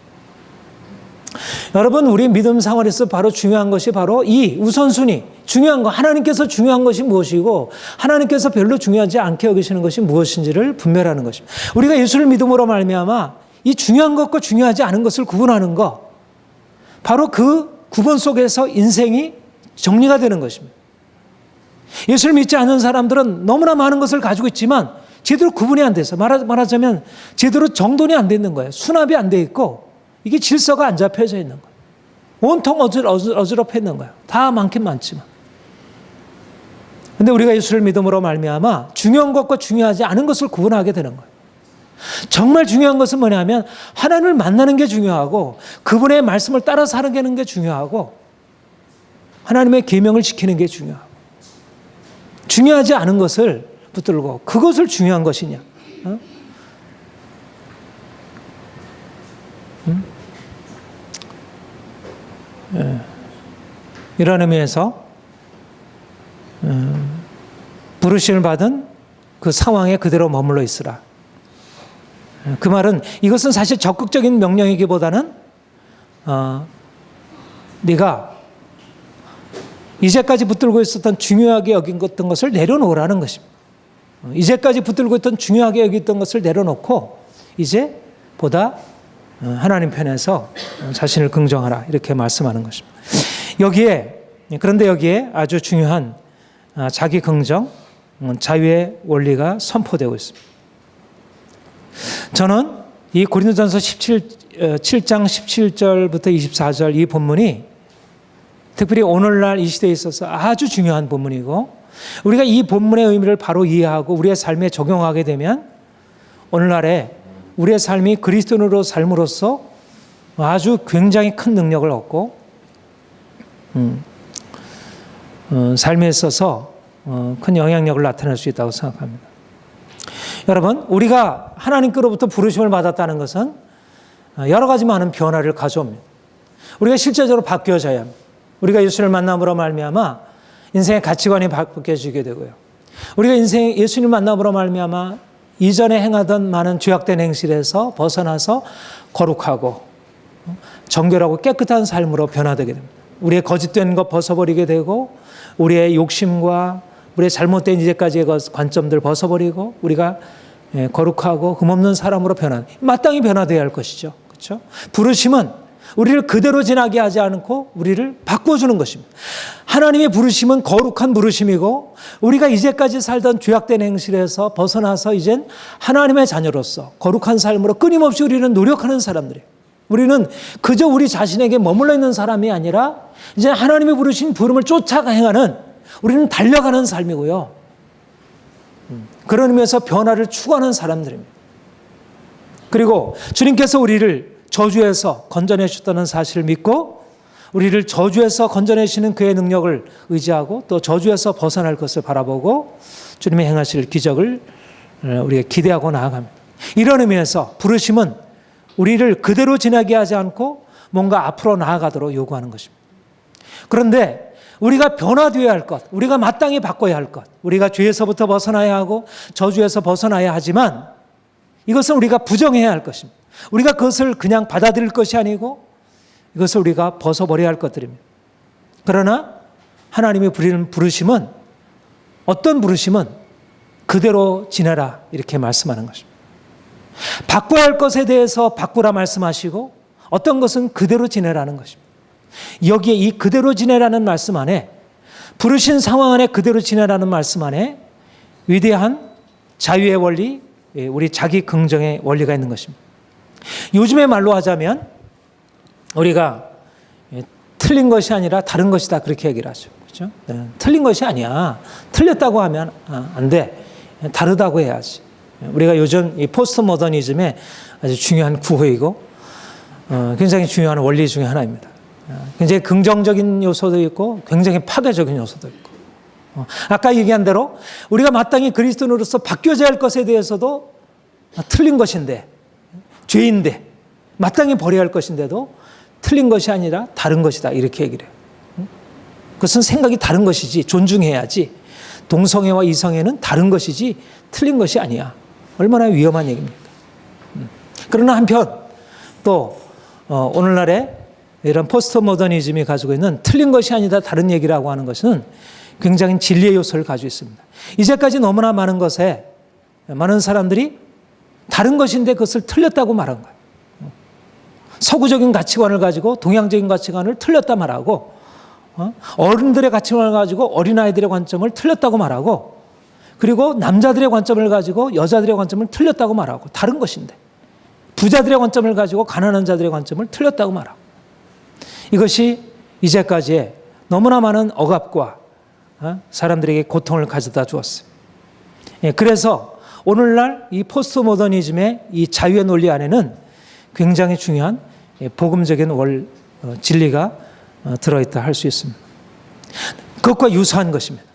여러분, 우리 믿음 생활에서 바로 중요한 것이 바로 이 우선순위, 중요한 거, 하나님께서 중요한 것이 무엇이고 하나님께서 별로 중요하지 않게 여기시는 것이 무엇인지를 분별하는 것입니다. 우리가 예수를 믿음으로 말미암아 이 중요한 것과 중요하지 않은 것을 구분하는 것, 바로 그 구분 속에서 인생이 정리가 되는 것입니다. 예수를 믿지 않는 사람들은 너무나 많은 것을 가지고 있지만 제대로 구분이 안 돼서, 말하자면 제대로 정돈이 안 되는 거예요. 수납이 안 돼 있고, 이게 질서가 안 잡혀져 있는 거예요. 온통 어지럽혀 있는 거예요. 다 많긴 많지만. 그런데 우리가 예수를 믿음으로 말미암아 중요한 것과 중요하지 않은 것을 구분하게 되는 거예요. 정말 중요한 것은 뭐냐면 하나님을 만나는 게 중요하고, 그분의 말씀을 따라 살아가는 게 중요하고, 하나님의 계명을 지키는 게 중요하고, 중요하지 않은 것을 붙들고 그것을 중요한 것이냐. 이런 의미에서 부르심을 받은 그 상황에 그대로 머물러 있으라. 그 말은, 이것은 사실 적극적인 명령이기보다는 네가 이제까지 붙들고 있었던 중요하게 여겼던 것을 내려놓으라는 것입니다. 이제까지 붙들고 있던 중요하게 여겼던 것을 내려놓고 이제 보다 하나님 편에서 자신을 긍정하라, 이렇게 말씀하는 것입니다. 그런데 여기에 아주 중요한 자기 긍정, 자유의 원리가 선포되고 있습니다. 저는 이 고린도전서 7장 17절부터 24절 이 본문이 특별히 오늘날 이 시대에 있어서 아주 중요한 본문이고, 우리가 이 본문의 의미를 바로 이해하고 우리의 삶에 적용하게 되면 오늘날에 우리의 삶이 그리스도인으로 삶으로써 아주 굉장히 큰 능력을 얻고 삶에 있어서 큰 영향력을 나타낼 수 있다고 생각합니다. 여러분, 우리가 하나님께로부터 부르심을 받았다는 것은 여러 가지 많은 변화를 가져옵니다. 우리가 실제적으로 바뀌어져야 합니다. 우리가 예수를 만남으로 말미암아 인생의 가치관이 바뀌어지게 되고요. 우리가 예수님 만남으로 말미암아 이전에 행하던 많은 죄악된 행실에서 벗어나서 거룩하고 정결하고 깨끗한 삶으로 변화되게 됩니다. 우리의 거짓된 것 벗어버리게 되고, 우리의 욕심과 우리의 잘못된 이제까지의 관점들 벗어버리고, 우리가 거룩하고 흠없는 사람으로 마땅히 변화되어야 할 것이죠. 그렇죠? 부르심은 우리를 그대로 지나게 하지 않고 우리를 바꿔주는 것입니다. 하나님의 부르심은 거룩한 부르심이고, 우리가 이제까지 살던 죄악된 행실에서 벗어나서 이젠 하나님의 자녀로서 거룩한 삶으로 끊임없이 우리는 노력하는 사람들이에요. 우리는 그저 우리 자신에게 머물러 있는 사람이 아니라 이제 하나님의 부르신 부름을 쫓아 행하는, 우리는 달려가는 삶이고요. 그런 의미에서 변화를 추구하는 사람들입니다. 그리고 주님께서 우리를 저주에서 건져내셨다는 사실을 믿고, 우리를 저주에서 건져내시는 그의 능력을 의지하고, 또 저주에서 벗어날 것을 바라보고 주님의 행하실 기적을 우리가 기대하고 나아갑니다. 이런 의미에서 부르심은 우리를 그대로 지나게 하지 않고 뭔가 앞으로 나아가도록 요구하는 것입니다. 그런데 우리가 변화되어야 할 것, 우리가 마땅히 바꿔야 할 것, 우리가 죄에서부터 벗어나야 하고 저주에서 벗어나야 하지만 이것은 우리가 부정해야 할 것입니다. 우리가 그것을 그냥 받아들일 것이 아니고 이것을 우리가 벗어버려야 할 것들입니다. 그러나 하나님이 부리는 부르심은, 어떤 부르심은 그대로 지내라 이렇게 말씀하는 것입니다. 바꿔야 할 것에 대해서 바꾸라 말씀하시고 어떤 것은 그대로 지내라는 것입니다. 여기에 이 그대로 지내라는 말씀 안에, 부르신 상황 안에 그대로 지내라는 말씀 안에 위대한 자유의 원리, 우리 자기 긍정의 원리가 있는 것입니다. 요즘의 말로 하자면 우리가 틀린 것이 아니라 다른 것이다 그렇게 얘기를 하죠. 그렇죠? 틀린 것이 아니야. 틀렸다고 하면 안 돼. 다르다고 해야지. 우리가 요즘 이 포스트 모더니즘의 아주 중요한 구호이고 굉장히 중요한 원리 중에 하나입니다. 굉장히 긍정적인 요소도 있고 굉장히 파괴적인 요소도 있고, 아까 얘기한 대로 우리가 마땅히 그리스도인으로서 바뀌어져야 할 것에 대해서도 틀린 것인데, 죄인데 마땅히 버려야 할 것인데도 틀린 것이 아니라 다른 것이다 이렇게 얘기를 해요. 그것은 생각이 다른 것이지, 존중해야지. 동성애와 이성애는 다른 것이지 틀린 것이 아니야. 얼마나 위험한 얘기입니까? 그러나 한편 또 오늘날의 이런 포스트 모더니즘이 가지고 있는 틀린 것이 아니다 다른 얘기라고 하는 것은 굉장히 진리의 요소를 가지고 있습니다. 이제까지 너무나 많은 것에 많은 사람들이 다른 것인데 그것을 틀렸다고 말한 거예요. 서구적인 가치관을 가지고 동양적인 가치관을 틀렸다 말하고, 어른들의 가치관을 가지고 어린아이들의 관점을 틀렸다고 말하고, 그리고 남자들의 관점을 가지고 여자들의 관점을 틀렸다고 말하고, 다른 것인데 부자들의 관점을 가지고 가난한 자들의 관점을 틀렸다고 말하고, 이것이 이제까지의 너무나 많은 억압과 사람들에게 고통을 가져다 주었어요. 그래서 오늘날 이 포스트 모더니즘의 이 자유의 논리 안에는 굉장히 중요한 복음적인 진리가 들어있다 할 수 있습니다. 그것과 유사한 것입니다.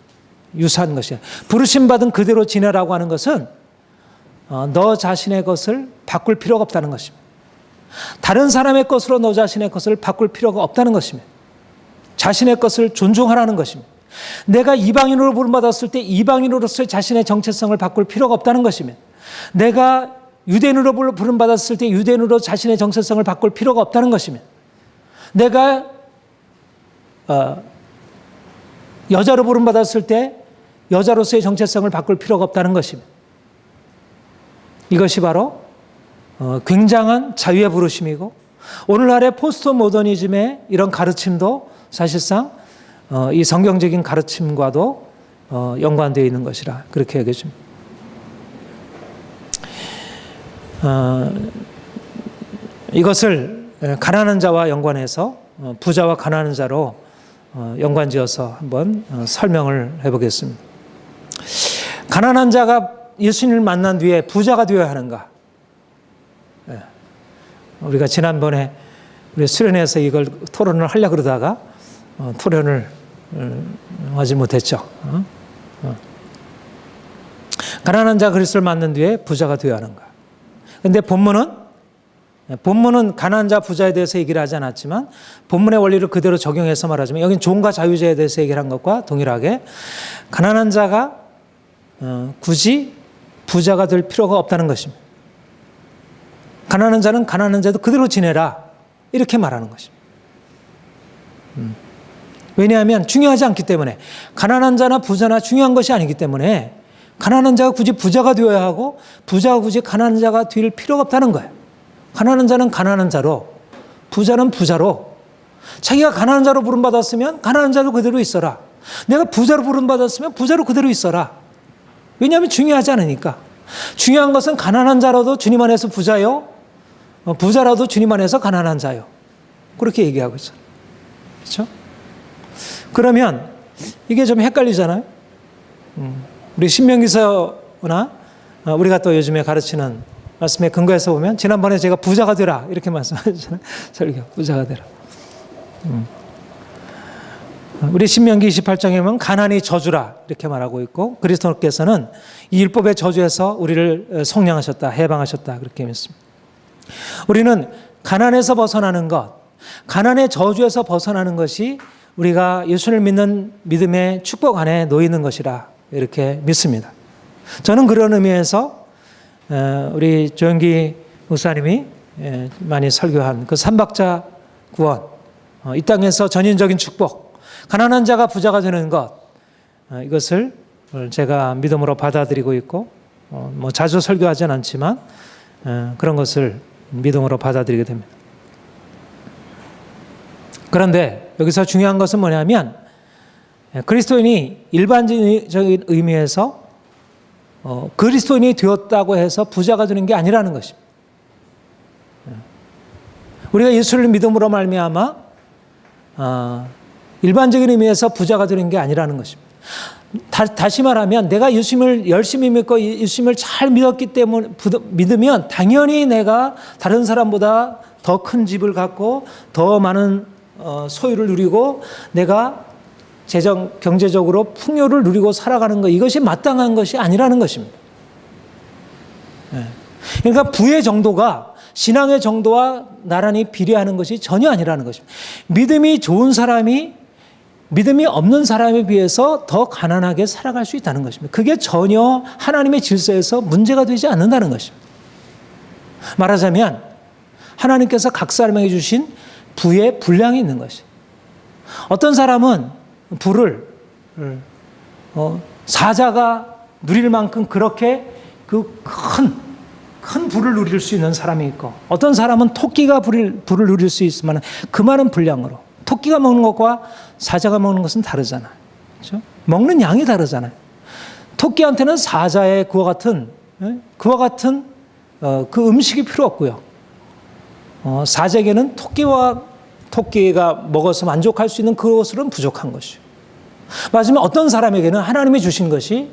유사한 것이야. 부르심받은 그대로 지내라고 하는 것은 너 자신의 것을 바꿀 필요가 없다는 것입니다. 다른 사람의 것으로 너 자신의 것을 바꿀 필요가 없다는 것입니다. 자신의 것을 존중하라는 것입니다. 내가 이방인으로 부름받았을 때 이방인으로서의 자신의 정체성을 바꿀 필요가 없다는 것입니다. 내가 유대인으로 부름받았을 때 유대인으로 자신의 정체성을 바꿀 필요가 없다는 것입니다. 내가 여자로 부름받았을 때 여자로서의 정체성을 바꿀 필요가 없다는 것입니다. 이것이 바로 굉장한 자유의 부르심이고, 오늘날의 포스트 모더니즘의 이런 가르침도 사실상 이 성경적인 가르침과도 연관되어 있는 것이라 그렇게 얘기해줍니다. 이것을 가난한 자와 연관해서 부자와 가난한 자로 연관지어서 한번 설명을 해보겠습니다. 가난한 자가 예수님을 만난 뒤에 부자가 되어야 하는가? 우리가 지난번에 우리 수련회에서 이걸 토론을 하려고 그러다가 토론을 하지 못했죠. 가난한 자가 그리스도를 만난 뒤에 부자가 되어야 하는가? 그런데 본문은 가난한 자, 부자에 대해서 얘기를 하지 않았지만 본문의 원리를 그대로 적용해서 말하자면 여긴 종과 자유자에 대해서 얘기를 한 것과 동일하게 가난한 자가 굳이 부자가 될 필요가 없다는 것입니다. 가난한 자는 가난한 자도 그대로 지내라 이렇게 말하는 것입니다. 왜냐하면 중요하지 않기 때문에, 가난한 자나 부자나 중요한 것이 아니기 때문에 가난한 자가 굳이 부자가 되어야 하고 부자가 굳이 가난한 자가 될 필요가 없다는 거예요. 가난한 자는 가난한 자로, 부자는 부자로, 자기가 가난한 자로 부름받았으면 가난한 자로 그대로 있어라. 내가 부자로 부름받았으면 부자로 그대로 있어라. 왜냐하면 중요하지 않으니까. 중요한 것은 가난한 자라도 주님 안에서 부자요, 부자라도 주님 안에서 가난한 자요. 그렇게 얘기하고 있어요. 그렇죠? 그러면 이게 좀 헷갈리잖아요. 우리 신명기서나 우리가 또 요즘에 가르치는 말씀에 근거해서 보면 지난번에 제가 부자가 되라 이렇게 말씀하셨잖아요. 설교 부자가 되라. 우리 신명기 28장에 보면 가난이 저주라 이렇게 말하고 있고, 그리스도께서는 이 율법의 저주에서 우리를 속량하셨다, 해방하셨다 그렇게 믿습니다. 우리는 가난에서 벗어나는 것, 가난의 저주에서 벗어나는 것이 우리가 예수를 믿는 믿음의 축복 안에 놓이는 것이라 이렇게 믿습니다. 저는 그런 의미에서 우리 조영기 목사님이 많이 설교한 그 삼박자 구원, 이 땅에서 전인적인 축복, 가난한 자가 부자가 되는 것, 이것을 제가 믿음으로 받아들이고 있고 뭐 자주 설교하진 않지만 그런 것을 믿음으로 받아들이게 됩니다. 그런데 여기서 중요한 것은 뭐냐면 그리스도인이 일반적인 의미에서 그리스도인이 되었다고 해서 부자가 되는 게 아니라는 것입니다. 우리가 예수를 믿음으로 말미암아 일반적인 의미에서 부자가 되는 게 아니라는 것입니다. 다시 말하면 내가 예수님을 열심히 믿고 예수님을 잘 믿었기 때문에 믿으면 당연히 내가 다른 사람보다 더 큰 집을 갖고 더 많은 소유를 누리고 내가 경제적으로 풍요를 누리고 살아가는 것, 이것이 마땅한 것이 아니라는 것입니다. 그러니까 부의 정도가 신앙의 정도와 나란히 비례하는 것이 전혀 아니라는 것입니다. 믿음이 좋은 사람이 믿음이 없는 사람에 비해서 더 가난하게 살아갈 수 있다는 것입니다. 그게 전혀 하나님의 질서에서 문제가 되지 않는다는 것입니다. 말하자면 하나님께서 각 사람에게 주신 부의 분량이 있는 것이. 어떤 사람은 부를 사자가 누릴 만큼 그렇게 그 큰 부를 누릴 수 있는 사람이 있고, 어떤 사람은 토끼가 부를 누릴 수 있으면 그 많은 분량으로. 토끼가 먹는 것과 사자가 먹는 것은 다르잖아요. 그렇죠? 먹는 양이 다르잖아요. 토끼한테는 사자의 그와 같은 그 음식이 필요 없고요. 사자에게는 토끼가 먹어서 만족할 수 있는 그것으로는 부족한 것이죠. 맞으면 어떤 사람에게는 하나님이 주신 것이,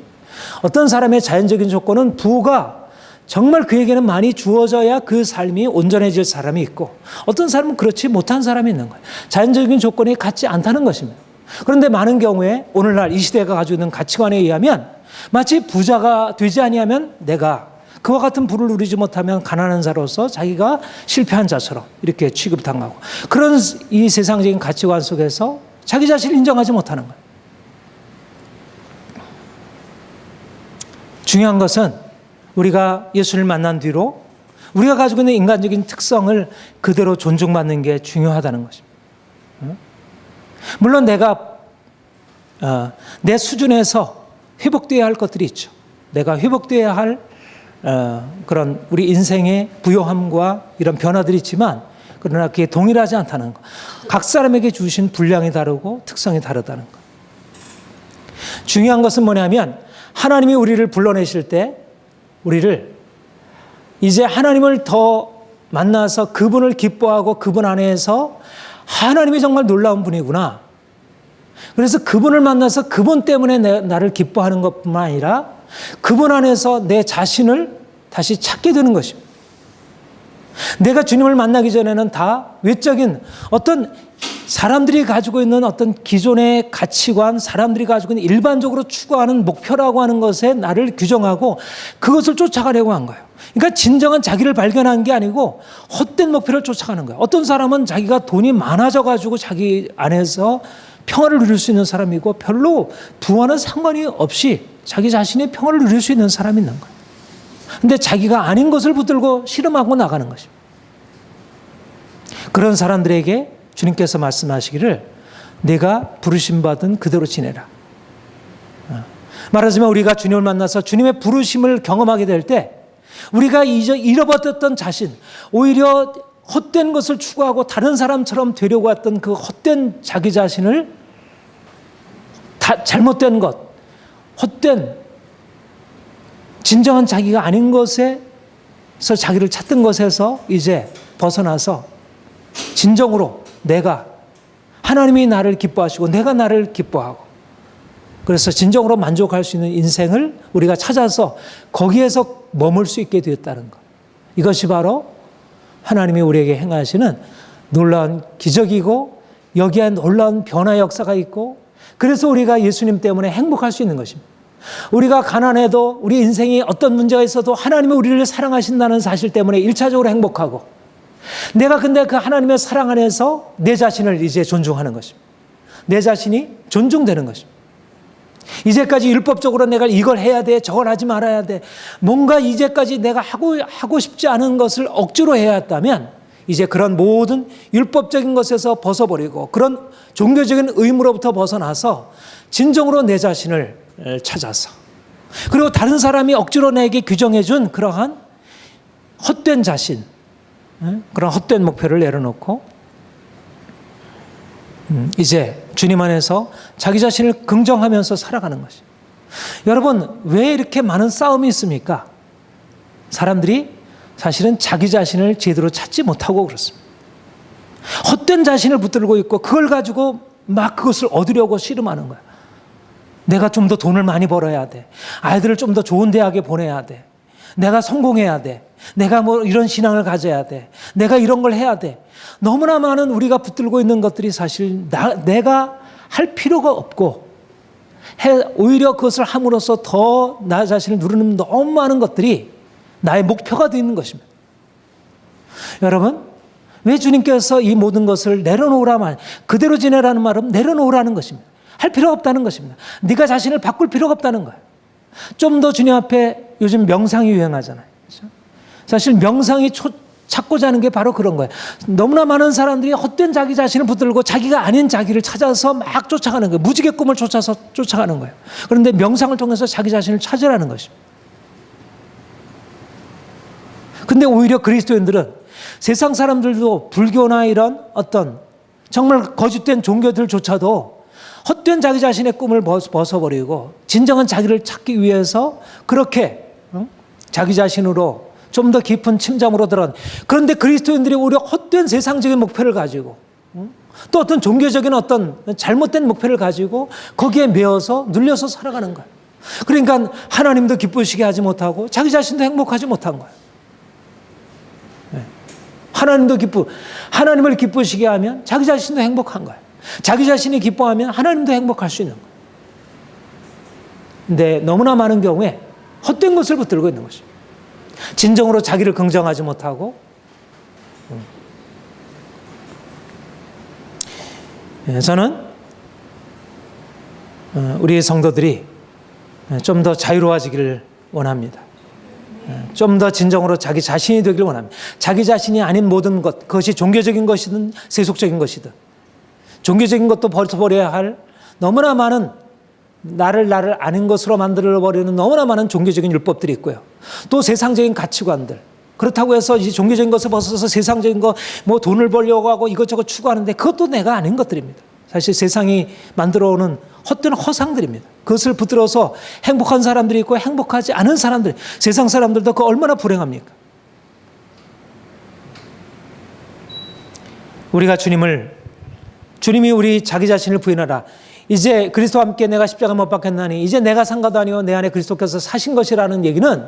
어떤 사람의 자연적인 조건은 부가 정말 그에게는 많이 주어져야 그 삶이 온전해질 사람이 있고, 어떤 사람은 그렇지 못한 사람이 있는 거예요. 자연적인 조건이 같지 않다는 것입니다. 그런데 많은 경우에 오늘날 이 시대가 가지고 있는 가치관에 의하면 마치 부자가 되지 아니하면 내가 그와 같은 부를 누리지 못하면 가난한 자로서 자기가 실패한 자처럼 이렇게 취급당하고, 그런 이 세상적인 가치관 속에서 자기 자신을 인정하지 못하는 거예요. 중요한 것은 우리가 예수를 만난 뒤로 우리가 가지고 있는 인간적인 특성을 그대로 존중받는 게 중요하다는 것입니다. 물론 내가 내 수준에서 회복되어야 할 것들이 있죠. 내가 회복되어야 할 그런 우리 인생의 부요함과 이런 변화들이 있지만, 그러나 그게 동일하지 않다는 것. 각 사람에게 주신 분량이 다르고 특성이 다르다는 것. 중요한 것은 뭐냐면 하나님이 우리를 불러내실 때 우리를 이제 하나님을 더 만나서 그분을 기뻐하고 그분 안에서 하나님이 정말 놀라운 분이구나. 그래서 그분을 만나서 그분 때문에 나를 기뻐하는 것뿐만 아니라 그분 안에서 내 자신을 다시 찾게 되는 것입니다. 내가 주님을 만나기 전에는 다 외적인 어떤 사람들이 가지고 있는 어떤 기존의 가치관, 사람들이 가지고 있는 일반적으로 추구하는 목표라고 하는 것에 나를 규정하고 그것을 쫓아가려고 한 거예요. 그러니까 진정한 자기를 발견한 게 아니고 헛된 목표를 쫓아가는 거예요. 어떤 사람은 자기가 돈이 많아져 가지고 자기 안에서 평화를 누릴 수 있는 사람이고, 별로 부와는 상관이 없이 자기 자신의 평화를 누릴 수 있는 사람이 있는 거예요. 근데 자기가 아닌 것을 붙들고 씨름하고 나가는 것입니다. 그런 사람들에게 주님께서 말씀하시기를 내가 부르심받은 그대로 지내라. 말하자면 우리가 주님을 만나서 주님의 부르심을 경험하게 될 때 우리가 잃어버렸던 자신, 오히려 헛된 것을 추구하고 다른 사람처럼 되려고 했던 그 헛된 자기 자신을 잘못된 것, 헛된 진정한 자기가 아닌 것에서 자기를 찾던 것에서 이제 벗어나서 진정으로 내가, 하나님이 나를 기뻐하시고 내가 나를 기뻐하고, 그래서 진정으로 만족할 수 있는 인생을 우리가 찾아서 거기에서 머물 수 있게 되었다는 것. 이것이 바로 하나님이 우리에게 행하시는 놀라운 기적이고, 여기에 놀라운 변화 역사가 있고, 그래서 우리가 예수님 때문에 행복할 수 있는 것입니다. 우리가 가난해도, 우리 인생에 어떤 문제가 있어도 하나님이 우리를 사랑하신다는 사실 때문에 1차적으로 행복하고, 내가 근데 그 하나님의 사랑 안에서 내 자신을 이제 존중하는 것입니다. 내 자신이 존중되는 것입니다. 이제까지 율법적으로 내가 이걸 해야 돼, 저걸 하지 말아야 돼, 뭔가 이제까지 내가 하고 싶지 않은 것을 억지로 해야 했다면 이제 그런 모든 율법적인 것에서 벗어버리고 그런 종교적인 의무로부터 벗어나서 진정으로 내 자신을 찾아서, 그리고 다른 사람이 억지로 내게 규정해 준 그러한 헛된 자신, 그런 헛된 목표를 내려놓고 이제 주님 안에서 자기 자신을 긍정하면서 살아가는 것이. 여러분, 왜 이렇게 많은 싸움이 있습니까? 사람들이 사실은 자기 자신을 제대로 찾지 못하고 그렇습니다. 헛된 자신을 붙들고 있고 그걸 가지고 막 그것을 얻으려고 씨름하는 거야. 내가 좀 더 돈을 많이 벌어야 돼. 아이들을 좀 더 좋은 대학에 보내야 돼. 내가 성공해야 돼. 내가 뭐 이런 신앙을 가져야 돼. 내가 이런 걸 해야 돼. 너무나 많은 우리가 붙들고 있는 것들이 사실 내가 할 필요가 없고 오히려 그것을 함으로써 더 나 자신을 누르는 너무 많은 것들이 나의 목표가 되어 있는 것입니다. 여러분, 왜 주님께서 이 모든 것을 내려놓으라 말, 그대로 지내라는 말은 내려놓으라는 것입니다. 할 필요가 없다는 것입니다. 네가 자신을 바꿀 필요가 없다는 거예요. 좀 더 주님 앞에, 요즘 명상이 유행하잖아요. 그렇죠? 사실 명상이 찾고자 하는 게 바로 그런 거예요. 너무나 많은 사람들이 헛된 자기 자신을 붙들고 자기가 아닌 자기를 찾아서 막 쫓아가는 거예요. 무지개 꿈을 쫓아서 쫓아가는 거예요. 그런데 명상을 통해서 자기 자신을 찾으라는 것입니다. 근데 오히려 그리스도인들은 세상 사람들도 불교나 이런 어떤 정말 거짓된 종교들조차도 헛된 자기 자신의 꿈을 벗어버리고 진정한 자기를 찾기 위해서 그렇게 자기 자신으로 좀 더 깊은 침잠으로 들어간. 그런데 그리스도인들이 오히려 헛된 세상적인 목표를 가지고 또 어떤 종교적인 어떤 잘못된 목표를 가지고 거기에 매여서 눌려서 살아가는 거예요. 그러니까 하나님도 기쁘시게 하지 못하고 자기 자신도 행복하지 못한 거예요. 하나님을 기쁘시게 하면 자기 자신도 행복한 거예요. 자기 자신이 기뻐하면 하나님도 행복할 수 있는 거예요. 근데 너무나 많은 경우에 헛된 것을 붙들고 있는 것입니다. 진정으로 자기를 긍정하지 못하고 저는 우리 성도들이 좀 더 자유로워지기를 원합니다. 좀 더 진정으로 자기 자신이 되기를 원합니다. 자기 자신이 아닌 모든 것, 그것이 종교적인 것이든 세속적인 것이든 종교적인 것도 벗어버려야 할 너무나 많은 나를 아는 것으로 만들어버리는 너무나 많은 종교적인 율법들이 있고요. 또 세상적인 가치관들. 그렇다고 해서 이제 종교적인 것을 벗어서 세상적인 거, 뭐 돈을 벌려고 하고 이것저것 추구하는데 그것도 내가 아닌 것들입니다. 사실 세상이 만들어오는 헛된 허상들입니다. 그것을 붙들어서 행복한 사람들이 있고 행복하지 않은 사람들, 세상 사람들도 그 얼마나 불행합니까? 우리가 주님이 우리 자기 자신을 부인하라. 이제 그리스도와 함께 내가 십자가 못 박혔나니 이제 내가 상가도 아니요 내 안에 그리스도께서 사신 것이라는 얘기는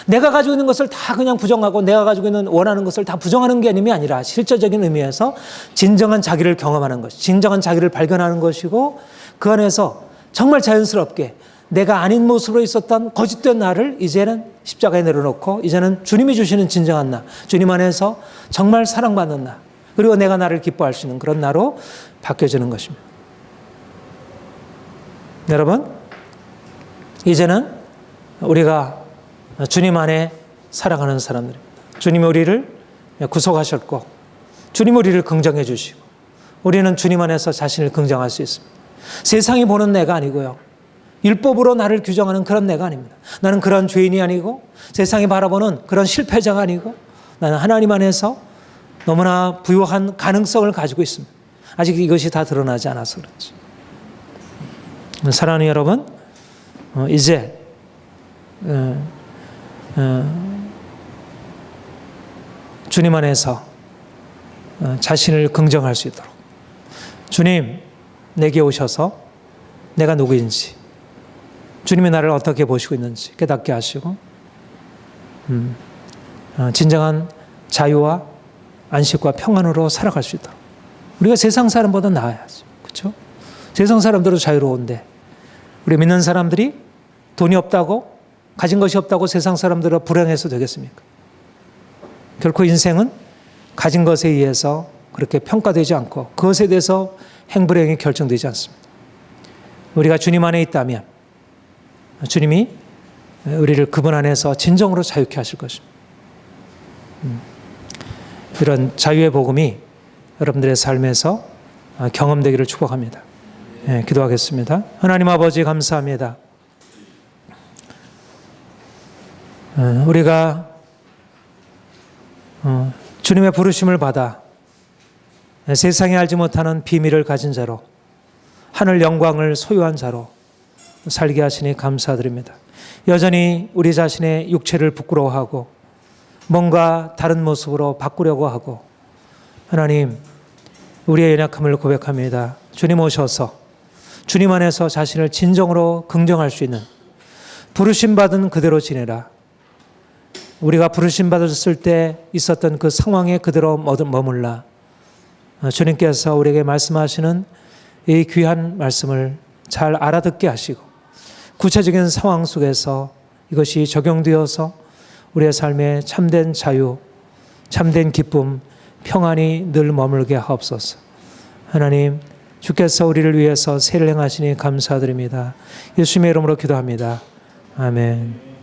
내가 가지고 있는 것을 다 그냥 부정하고 내가 가지고 있는 원하는 것을 다 부정하는 게 아니라 실제적인 의미에서 진정한 자기를 경험하는 것, 진정한 자기를 발견하는 것이고 그 안에서 정말 자연스럽게 내가 아닌 모습으로 있었던 거짓된 나를 이제는 십자가에 내려놓고 이제는 주님이 주시는 진정한 나, 주님 안에서 정말 사랑받는 나, 그리고 내가 나를 기뻐할 수 있는 그런 나로 바뀌어지는 것입니다. 여러분, 이제는 우리가 주님 안에 살아가는 사람들입니다. 주님이 우리를 구속하셨고 주님이 우리를 긍정해 주시고 우리는 주님 안에서 자신을 긍정할 수 있습니다. 세상이 보는 내가 아니고요. 율법으로 나를 규정하는 그런 내가 아닙니다. 나는 그런 죄인이 아니고 세상이 바라보는 그런 실패자가 아니고 나는 하나님 안에서 너무나 부유한 가능성을 가지고 있습니다. 아직 이것이 다 드러나지 않아서 그렇지. 사랑하는 여러분, 이제 주님 안에서 자신을 긍정할 수 있도록 주님 내게 오셔서 내가 누구인지 주님이 나를 어떻게 보시고 있는지 깨닫게 하시고 진정한 자유와 안식과 평안으로 살아갈 수 있도록 우리가 세상 사람보다 나아야지. 그렇죠? 세상 사람들도 자유로운데 우리 믿는 사람들이 돈이 없다고 가진 것이 없다고 세상 사람들은 불행해서 되겠습니까? 결코 인생은 가진 것에 의해서 그렇게 평가되지 않고 그것에 대해서 행불행이 결정되지 않습니다. 우리가 주님 안에 있다면 주님이 우리를 그분 안에서 진정으로 자유케 하실 것입니다. 이런 자유의 복음이 여러분들의 삶에서 경험되기를 축복합니다. 네, 기도하겠습니다. 하나님 아버지 감사합니다. 우리가 주님의 부르심을 받아 세상에 알지 못하는 비밀을 가진 자로 하늘 영광을 소유한 자로 살게 하시니 감사드립니다. 여전히 우리 자신의 육체를 부끄러워하고 뭔가 다른 모습으로 바꾸려고 하고 하나님 우리의 연약함을 고백합니다. 주님 오셔서 주님 안에서 자신을 진정으로 긍정할 수 있는 부르심 받은 그대로 지내라. 우리가 부르심 받았을 때 있었던 그 상황에 그대로 머물라. 주님께서 우리에게 말씀하시는 이 귀한 말씀을 잘 알아듣게 하시고 구체적인 상황 속에서 이것이 적용되어서 우리의 삶에 참된 자유, 참된 기쁨, 평안이 늘 머물게 하옵소서. 하나님, 주께서 우리를 위해서 세를 행하시니 감사드립니다. 예수님의 이름으로 기도합니다. 아멘.